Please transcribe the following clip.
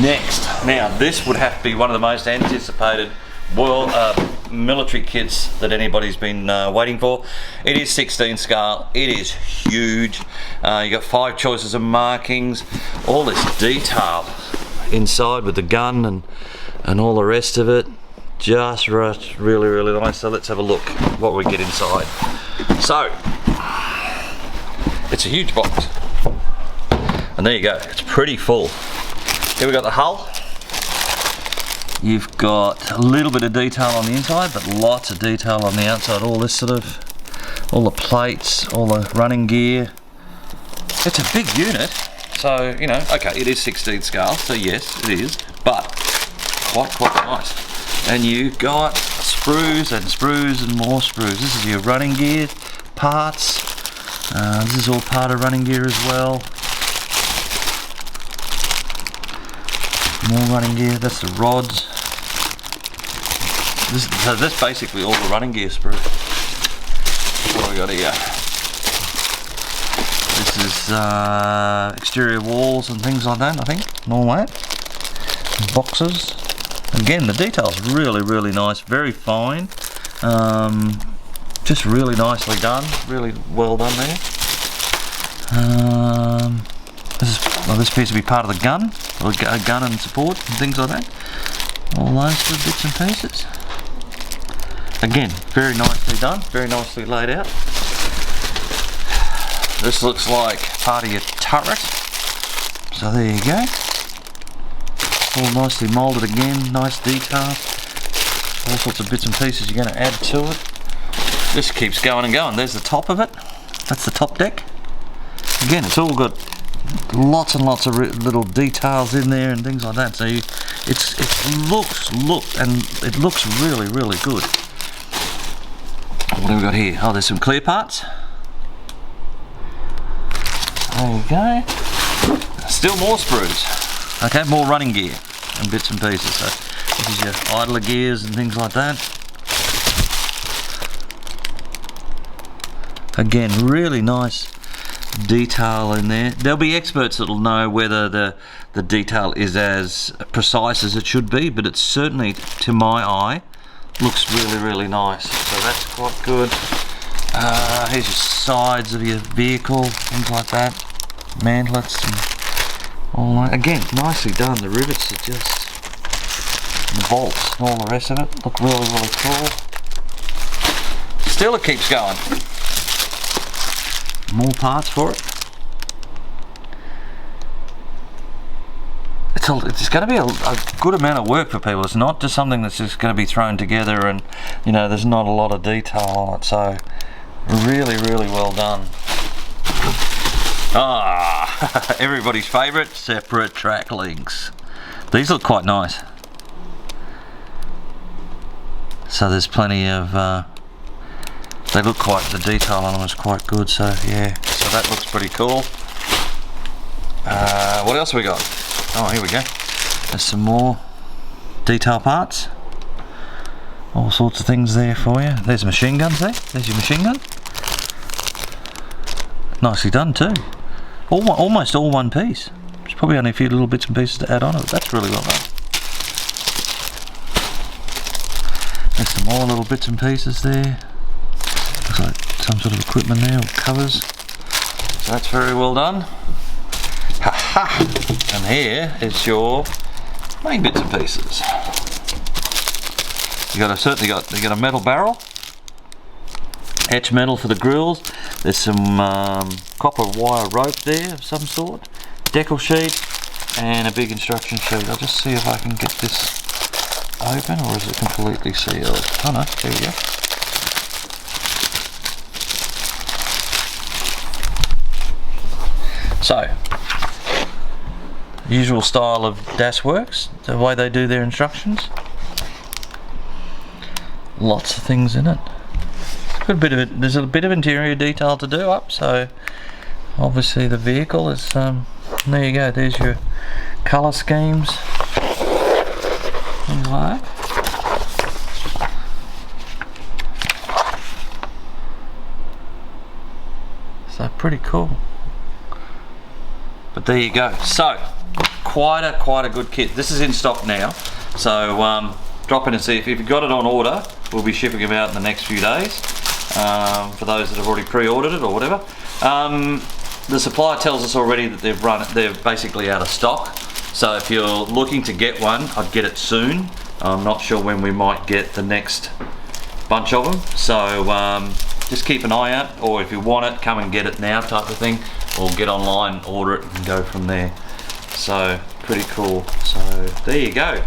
Next, now this would have to be one of the most anticipated military kits that anybody's been waiting for. It is 16 scale, it is huge. You got 5 choices of markings, all this detail inside with the gun and all the rest of it. Just really nice. So let's have a look what we get inside. So it's a huge box, and there you go, it's pretty full. Here we got the hull. You've got a little bit of detail on the inside, but lots of detail on the outside. All this sort of, all the plates, all the running gear. It's a big unit, so you know, okay, it is 16 scale, so yes, it is, but quite nice. And you've got sprues and more sprues. This is your running gear parts. This is all part of running gear as well. More running gear. That's the rods. That's basically all the running gear sprue. What do we got here? This is exterior walls and things like that, I think, and all that. Boxes. Again, the detail's really nice, very fine. Just really nicely done, really well done there. This piece will be part of the gun, or gun and support and things like that. All those sort of bits and pieces. Again, very nicely done, very nicely laid out. This looks like part of your turret. So there you go. All nicely moulded again, nice detail. All sorts of bits and pieces you're going to add to it. This keeps going and going. There's the top of it. That's the top deck. Again, it's all got lots and lots of little details in there and things like that. So it looks really good. What have we got here? Oh, there's some clear parts. There you go. Still more sprues. Okay, more running gear and bits and pieces. So this is your idler gears and things like that. Again, really nice detail in there. There'll be experts that'll know whether the detail is as precise as it should be, but it's certainly, to my eye, looks really nice. So that's quite good. Here's your sides of your vehicle, things like that. Mantlets and all that. Again, nicely done. The rivets are just, the bolts and all the rest of it look really cool. Still it keeps going. More parts for it. It's going to be a good amount of work for people. It's not just something that's just going to be thrown together and, you know, there's not a lot of detail on it. So really well done. Everybody's favourite, separate track links. These look quite nice. So there's plenty of, they look quite, the detail on them is quite good, so yeah, so that looks pretty cool. What else have we got? Oh, here we go. There's some more detail parts. All sorts of things there for you. There's machine guns there. There's your machine gun. Nicely done too. Almost all one piece. There's probably only a few little bits and pieces to add on it. That's really well done. There's some more little bits and pieces there. Looks like some sort of equipment there, or covers. So that's very well done. And here is your main bits and pieces. You got a metal barrel, etch metal for the grills. There's some copper wire rope there of some sort, decal sheet, and a big instruction sheet. I'll just see if I can get this open, or is it completely sealed? Oh no, there we go. So, usual style of Das Works, the way they do their instructions. Lots of things in it. There's a bit of interior detail to do up, so obviously the vehicle is, there you go, there's your colour schemes, things like that. So pretty cool. But there you go. So, quite a good kit. This is in stock now, so drop in and see if you've got it on order. We'll be shipping them out in the next few days for those that have already pre-ordered it or whatever. The supplier tells us already that they're basically out of stock, so if you're looking to get one, I'd get it soon. I'm not sure when we might get the next bunch of them, so just keep an eye out, or if you want it, come and get it now type of thing, or get online, order it and go from there. So pretty cool. So there you go.